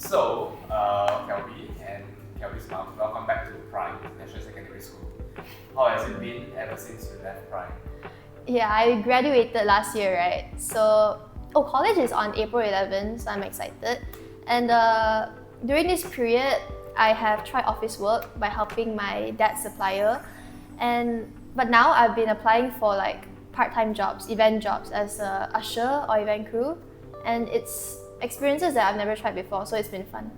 Kelvy and Kelvy's mom, welcome back to Prime National Secondary School. How has it been ever since you left Prime? Yeah, I graduated last year, right? College is on April 11th, so I'm excited. And during this period, I have tried office work by helping my dad's supplier. But now I've been applying for like part-time jobs, event jobs as a usher or event crew. And it's experiences that I've never tried before, so it's been fun.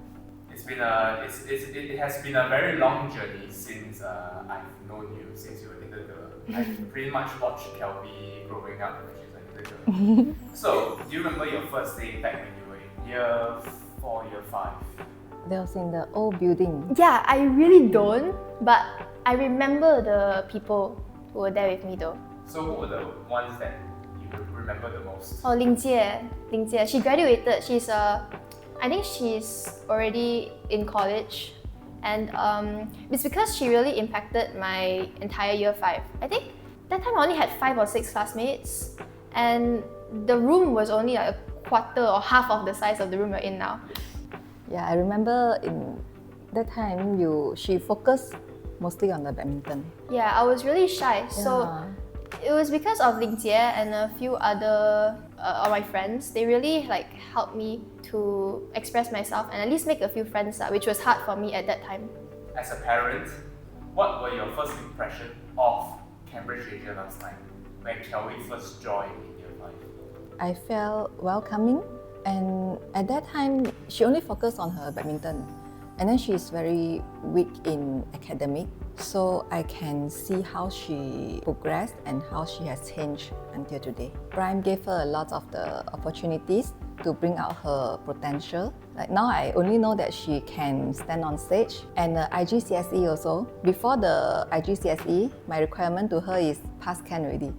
It has been a very long journey since I've known you since you were a little girl. I've pretty much watched Kelvy growing up when she was a little girl. So, do you remember your first day back when you were in year 4, year 5? That was in the old building. Yeah, I really don't, but I remember the people who were there with me though. So, who were the ones that you remember the most? Oh, Ling Jie. She graduated. I think she's already in college, and it's because she really impacted my entire year 5. I think that time I only had 5 or 6 classmates, and the room was only like a quarter or half of the size of the room we're in now. Yeah, I remember in that time she focused mostly on the badminton. Yeah, I was really shy, so it was because of Ling Jie and a few other of my friends. They really helped me to express myself and at least make a few friends, which was hard for me at that time. As a parent, what were your first impression of Cambridge Asia last time when Kelvy first joined in year 5? I felt welcoming, and at that time she only focused on her badminton, and then she's very weak in academic, so I can see how she progressed and how she has changed until today. Prime gave her a lot of the opportunities to bring out her potential. Like now I only know that she can stand on stage, and the IGCSE also. Before the IGCSE, my requirement to her is pass Can already,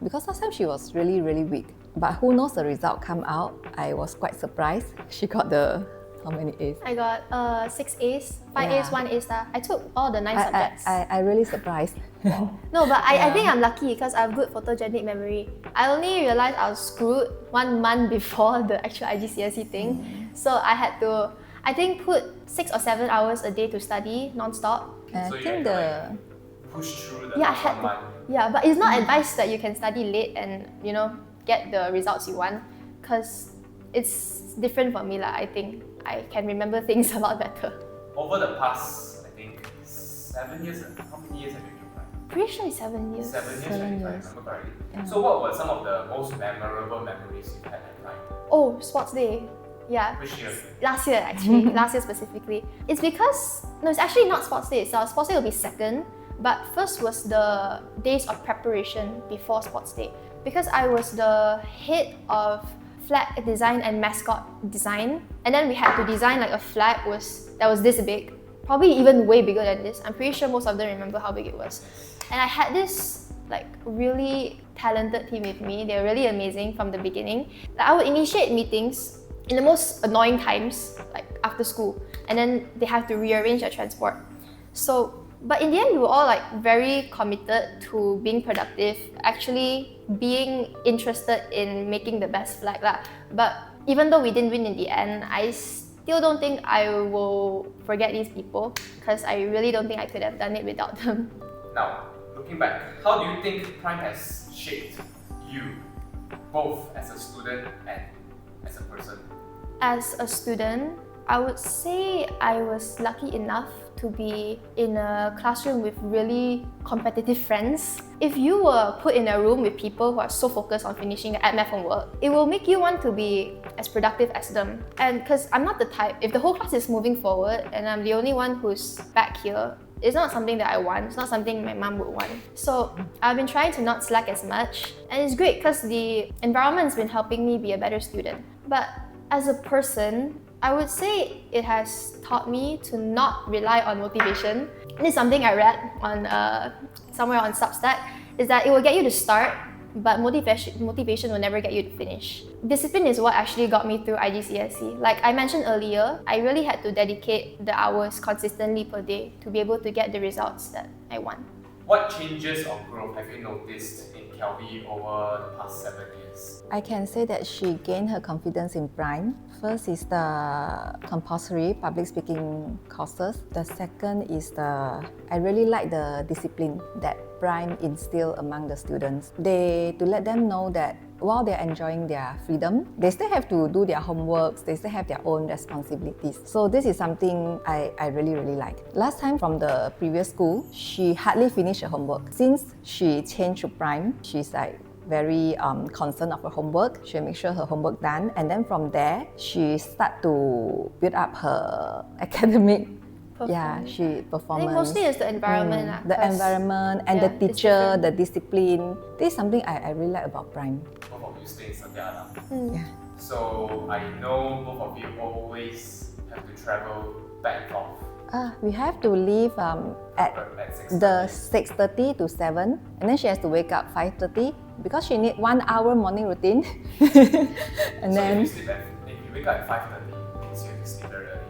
because last time she was really weak. But who knows, the result come out, I was quite surprised. She got the how many A's? I got 6 A's, 5 A's, 1 A star. I took all the 9 subjects. I really surprised. No, but I think I'm lucky because I have good photogenic memory. I only realized I was screwed 1 month before the actual IGCSE thing. So I had to, I think, put 6 or 7 hours a day to study non-stop. So you had to push through the last 1 month. Yeah, but it's not advised that you can study late and get the results you want, because it's different for me I think. I can remember things a lot better. Over the past, I think, 7 years, how many years have you been Prime? Pretty sure it's 7 years. 7 years, 7 if I years. remember correctly. Yeah. So what were some of the most memorable memories you had at Prime? Oh, sports day. Yeah. Which year? Last year actually, last year specifically. It's because, no, it's actually not sports day. So sports day will be second, but first was the days of preparation before sports day. Because I was the head of flag design and mascot design, and then we had to design a flag that was this big, probably even way bigger than this. I'm pretty sure most of them remember how big it was. And I had this really talented team with me. They were really amazing from the beginning. I would initiate meetings in the most annoying times, after school, and then they have to rearrange their transport. But in the end, we were all very committed to being productive, actually being interested in making the best flag. But even though we didn't win in the end, I still don't think I will forget these people, because I really don't think I could have done it without them. Now, looking back, how do you think Prime has shaped you, both as a student and as a person? As a student, I would say I was lucky enough to be in a classroom with really competitive friends. If you were put in a room with people who are so focused on finishing the math homework, it will make you want to be as productive as them. And because I'm not the type, if the whole class is moving forward and I'm the only one who's back here, it's not something that I want. It's not something my mom would want. So I've been trying to not slack as much, and it's great because the environment's been helping me be a better student. But as a person, I would say it has taught me to not rely on motivation. And it's something I read on somewhere on Substack, is that it will get you to start, but motivation will never get you to finish. Discipline is what actually got me through IGCSE. Like I mentioned earlier, I really had to dedicate the hours consistently per day to be able to get the results that I want. What changes or growth have you noticed in Kelvy over the past 7 years? I can say that she gained her confidence in Prime. First is the compulsory public speaking courses. The second is I really like the discipline that Prime instill among the students. To let them know that while they're enjoying their freedom, they still have to do their homeworks, they still have their own responsibilities. So this is something I really, really like. Last time from the previous school, she hardly finished her homework. Since she changed to Prime, she's like very concerned of her homework. She'll make sure her homework done. And then from there, she start to build up her academic performance. I think mostly it's the environment. The environment and the teacher, the discipline. This is something I really like about Prime. Both of you stay in Satiana. Yeah. So I know both of you always have to travel back and forth. We have to leave at 6:30 to 7, and then she has to wake up 5:30 because she need 1 hour morning routine. And so then if you wake up at 5:30, it means you have to sleep very early.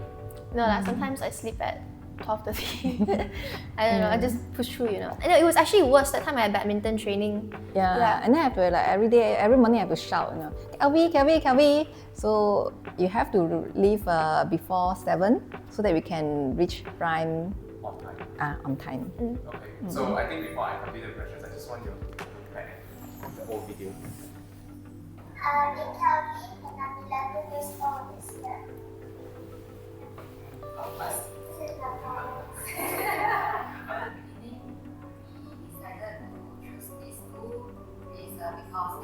No, sometimes I sleep at 12:30. I don't know, I just push through, you know. And it was actually worse that time I had badminton training. Yeah. And then I have to every morning I have to shout, Kelvy, Kelvy, Kelvy. So you have to leave before 7 so that we can reach Prime on time. Okay, so I think before I complete the questions, I just want you to look back at the whole video. In Kelvy, and I'm 11 years old this year. This is my parents. Decided to choose this school is because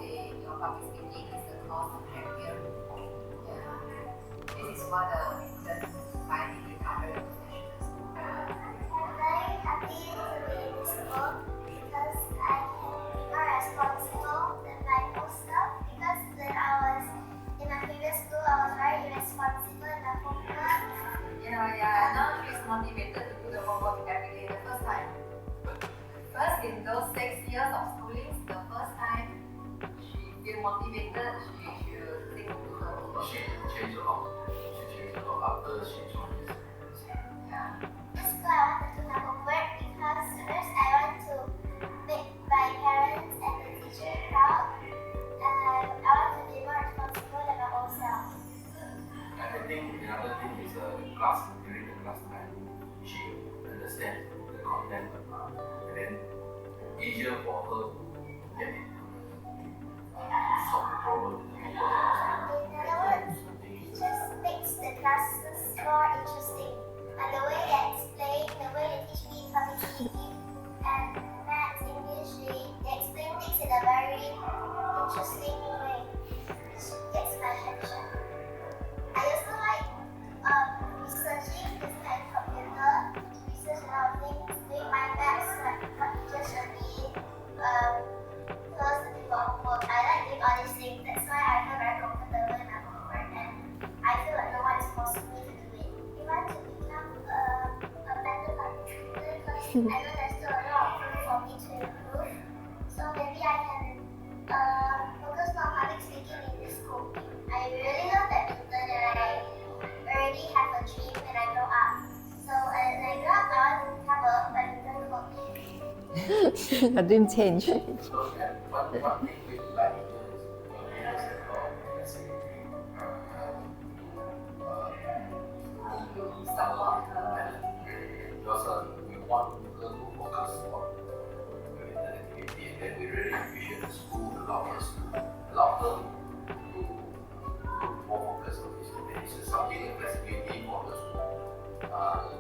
your public speaking is the course of champion. Yeah. This is what the finding with other international schools. I'm very happy to be in this school because I can be more responsible than my own stuff. Because when I was in my previous school, I was very irresponsible in my homework. Yeah. Now she's motivated to do the homework every day. The first time. First in those 6 years of schooling, the first time she feel motivated, she should stick to her homework. She changed a lot. After she joined this. Yeah. In school, I want to do my homework because first I want to make my parents and the teacher proud. And I want to be more responsible than my own self. I think another thing is class. During the class time, she understands the content and then easier for her to get it. Solve the problem. In other words, it just makes the classes more interesting. And the way they explain, the way they teach me public speaking and maths, English, they explain things in a very interesting way, which gets my attention. I also like researching because I computer to research a lot of things, doing my best, like what teachers should be close to people homework. I like doing all these things. That's why I feel very comfortable in my homework and I feel like no one is forcing me to do it. I want to become a better public speaker because I know there's still a lot of room for me to improve. So maybe I can focus on public speaking in this school. I really love badminton and I already have a dream when I grow up. So as I grow up, I want to become a badminton coach. A dream change. So what thing we like is let's say because we want her to focus on the activity and then we really appreciate the school allow her to more focus on this. And this is something a flexibility for the school.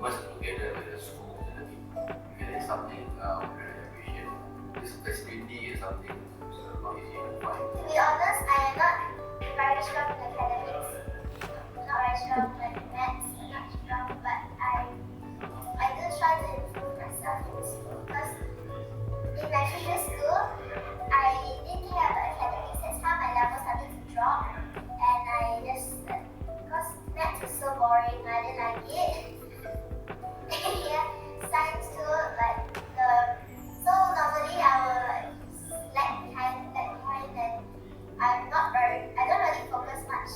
Merge together with the school community. And it's something we really appreciate. This flexibility is something not easy to find. To be honest, I am not very strong in academics. Not very strong in maths, not strong, but I do try to improve myself in school because in my previous school, I didn't care about academics. That's how my level started to drop. And I just, because maths is so boring, I didn't like it. Yeah, science too, like so normally I will lag behind and I don't really focus much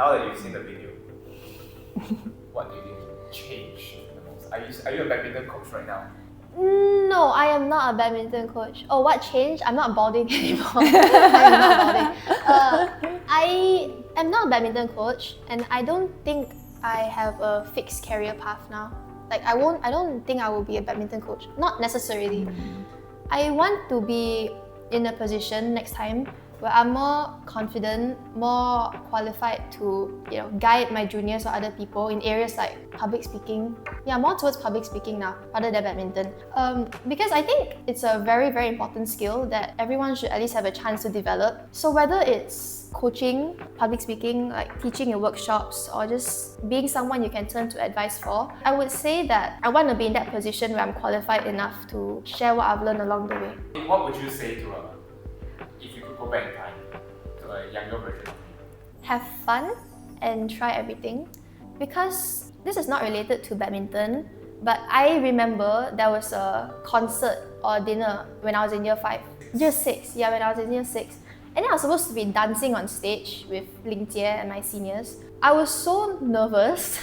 Now that you've seen the video, what do you think changed the most? Are you a badminton coach right now? No, I am not a badminton coach. Oh, what changed? I'm not balding anymore. I'm not balding. I am not a badminton coach, and I don't think I have a fixed career path now. Like I don't think I will be a badminton coach. Not necessarily. I want to be in a position next time where I'm more confident, more qualified to, guide my juniors or other people in areas like public speaking. Yeah, more towards public speaking now rather than badminton. Because I think it's a very, very important skill that everyone should at least have a chance to develop. So whether it's coaching, public speaking, like teaching in workshops, or just being someone you can turn to advice for, I would say that I want to be in that position where I'm qualified enough to share what I've learned along the way. What would you say to if you could go back in time to a younger version of you? Have fun and try everything, because this is not related to badminton, but I remember there was a concert or dinner when I was in year 5. Year 6, yeah, when I was in year 6. And then I was supposed to be dancing on stage with Ling Jie and my seniors. I was so nervous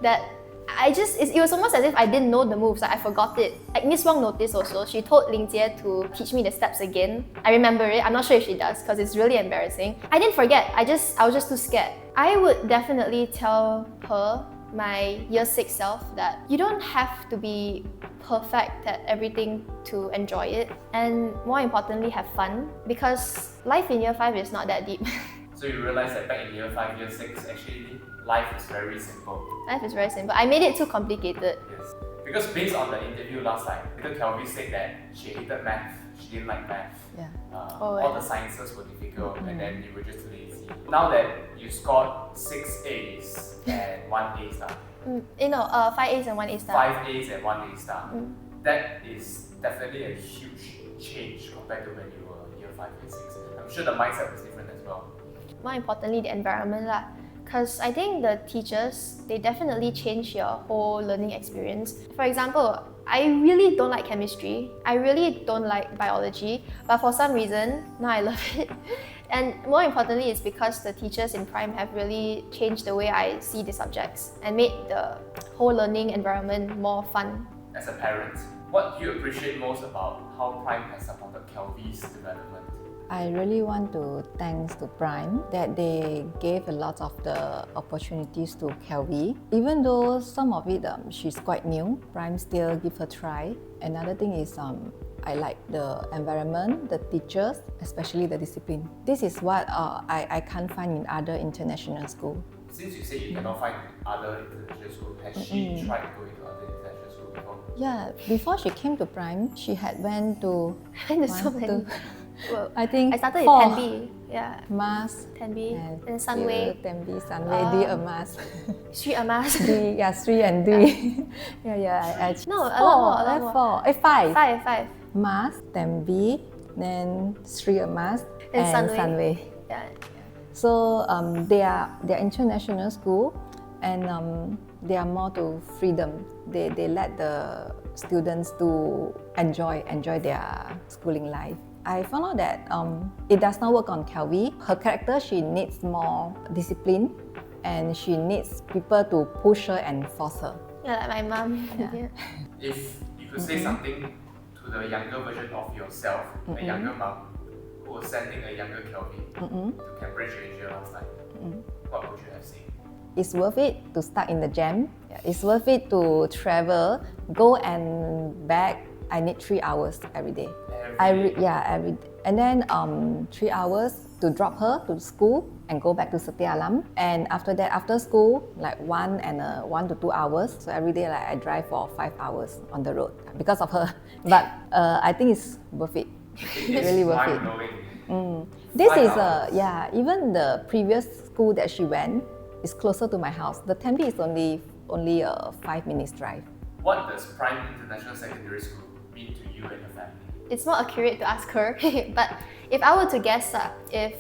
that it was almost as if I didn't know the moves, like I forgot it. Like Miss Wong noticed also, she told Ling Jie to teach me the steps again. I remember it, I'm not sure if she does because it's really embarrassing. I didn't forget, I was just too scared. I would definitely tell her, my year 6 self, that you don't have to be perfect at everything to enjoy it, and more importantly, have fun, because life in year 5 is not that deep. So you realize that back in year 5, year 6, actually life is very simple. Life is very simple. I made it too complicated. Yes. Because based on the interview last time, little Kelvy said that she hated math, she didn't like math. Yeah. All the sciences were difficult and then you were just lazy. Now that you scored 6 A's and 1 A star. 5 A's and 1 A star. 5 A's and 1 A star. That is definitely a huge change compared to when you were year 5, year 6. I'm sure the mindset was different as well. More importantly, the environment lah. Because I think the teachers, they definitely change your whole learning experience. For example, I really don't like chemistry. I really don't like biology. But for some reason, now I love it. And more importantly, it's because the teachers in Prime have really changed the way I see the subjects and made the whole learning environment more fun. As a parent, what do you appreciate most about how Prime has supported Kelvy's development? I really want to thanks to Prime that they gave a lot of the opportunities to Kelvy. Even though some of it she's quite new, Prime still give her a try. Another thing is I like the environment, the teachers, especially the discipline. This is what I can't find in other international schools. Since you say you cannot find other international schools, has she tried going to other international schools before? Yeah, before she came to Prime, she had went to so many. Well, I think I started 4. with Tenby, yeah. Mas, Tenby, and then Sunway, Tenby, Sunway, D Mas. Sri Amas. D, yeah, 3 and D. yeah. No, a lot more. 5. 5. Mas, Tenby, then Sri Mas, And and Sunway. Sunway. Yeah. So they are international school, and they are more to freedom. They let the students to enjoy their schooling life. I found out that it does not work on Kelvy. Her character, she needs more discipline, and she needs people to push her and force her. Yeah, like my mom. Yeah. If you could say something to the younger version of yourself, a younger mom who was sending a younger Kelvy to Cambridge, Asia last time, what would you have said? It's worth it to start in the jam. It's worth it to travel, go and back. I need 3 hours every day. Every day, and then 3 hours to drop her to school and go back to Setia Alam. And after that, after school, like 1 to 2 hours. So every day, like I drive for 5 hours on the road because of her. But I think it's worth it. It's really worth it. This is even the previous school that she went is closer to my house. The Tenby is only a 5 minutes drive. What does Prime International Secondary School mean to you and your family? It's more accurate to ask her, but if I were to guess, if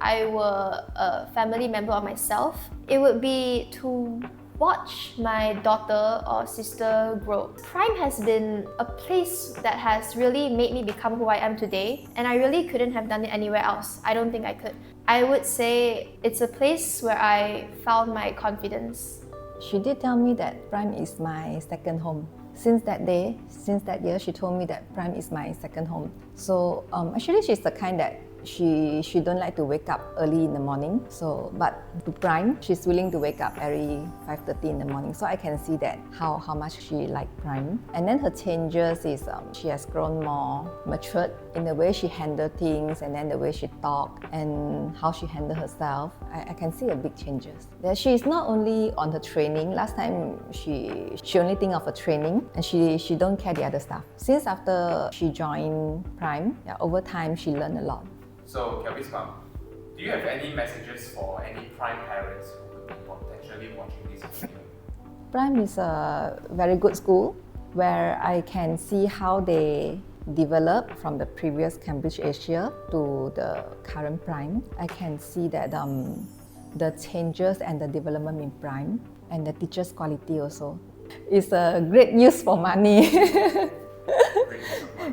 I were a family member of myself, it would be to watch my daughter or sister grow. Prime has been a place that has really made me become who I am today, and I really couldn't have done it anywhere else. I don't think I could. I would say it's a place where I found my confidence. She did tell me that Prime is my second home. Since that day, since that year, she told me that Prime is my second home. So actually, she's the kind that she don't like to wake up early in the morning. So, but to Prime, she's willing to wake up every 5:30 in the morning. So I can see that how much she liked Prime. And then her changes is she has grown more matured in the way she handle things, and then the way she talk and how she handle herself. I can see a big changes. That she is not only on her training. Last time she only think of her training, and she don't care the other stuff. Since after she joined Prime, over time she learned a lot. So, Kelvy's mom, do you have any messages for any Prime parents who could be potentially watching this video? Prime is a very good school where I can see how they develop from the previous Cambridge Asia to the current Prime. I can see that the changes and the development in Prime, and the teachers' quality also. It's a great use for money.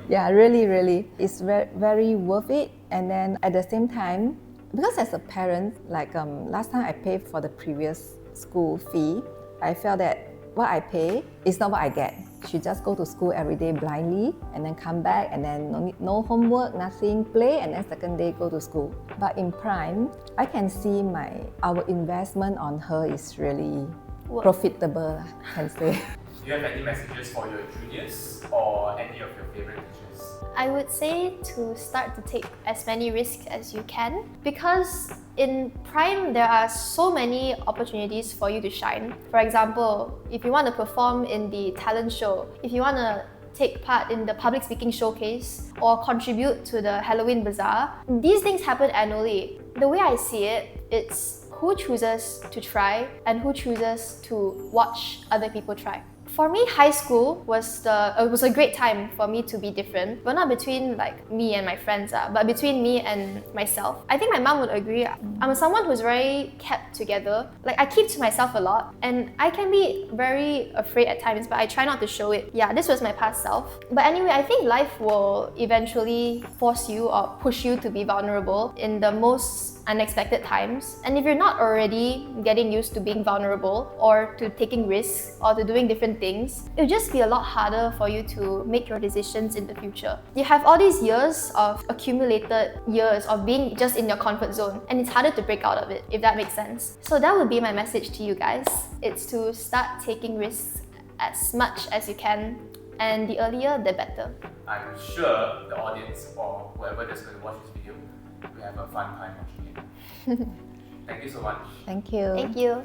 Yeah, really. It's very worth it. And then at the same time, because as a parent, like last time I paid for the previous school fee, I felt that what I pay is not what I get. She just go to school every day blindly and then come back, and then no homework, nothing, play, and then second day go to school. But in Prime, I can see our investment on her is really profitable, I can say. Do you have any messages for your juniors or any of your favorite teachers? I would say to start to take as many risks as you can, because in Prime there are so many opportunities for you to shine. For example, if you want to perform in the talent show, if you want to take part in the public speaking showcase or contribute to the Halloween bazaar, these things happen annually. The way I see it, it's who chooses to try and who chooses to watch other people try. For me, high school was a great time for me to be different, but not between like me and my friends, but between me and myself. I think my mom would agree. I'm someone who's very kept together. Like I keep to myself a lot, and I can be very afraid at times, but I try not to show it. Yeah, this was my past self. But anyway, I think life will eventually force you or push you to be vulnerable in the most unexpected times. And if you're not already getting used to being vulnerable or to taking risks or to doing different things, it'll just be a lot harder for you to make your decisions in the future. You have all these years of accumulated years of being just in your comfort zone, and it's harder to break out of it, if that makes sense. So that would be my message to you guys. It's to start taking risks as much as you can, and the earlier the better. I'm sure the audience or whoever that's going to watch this video will have a fun time watching it. Thank you so much. Thank you. Thank you.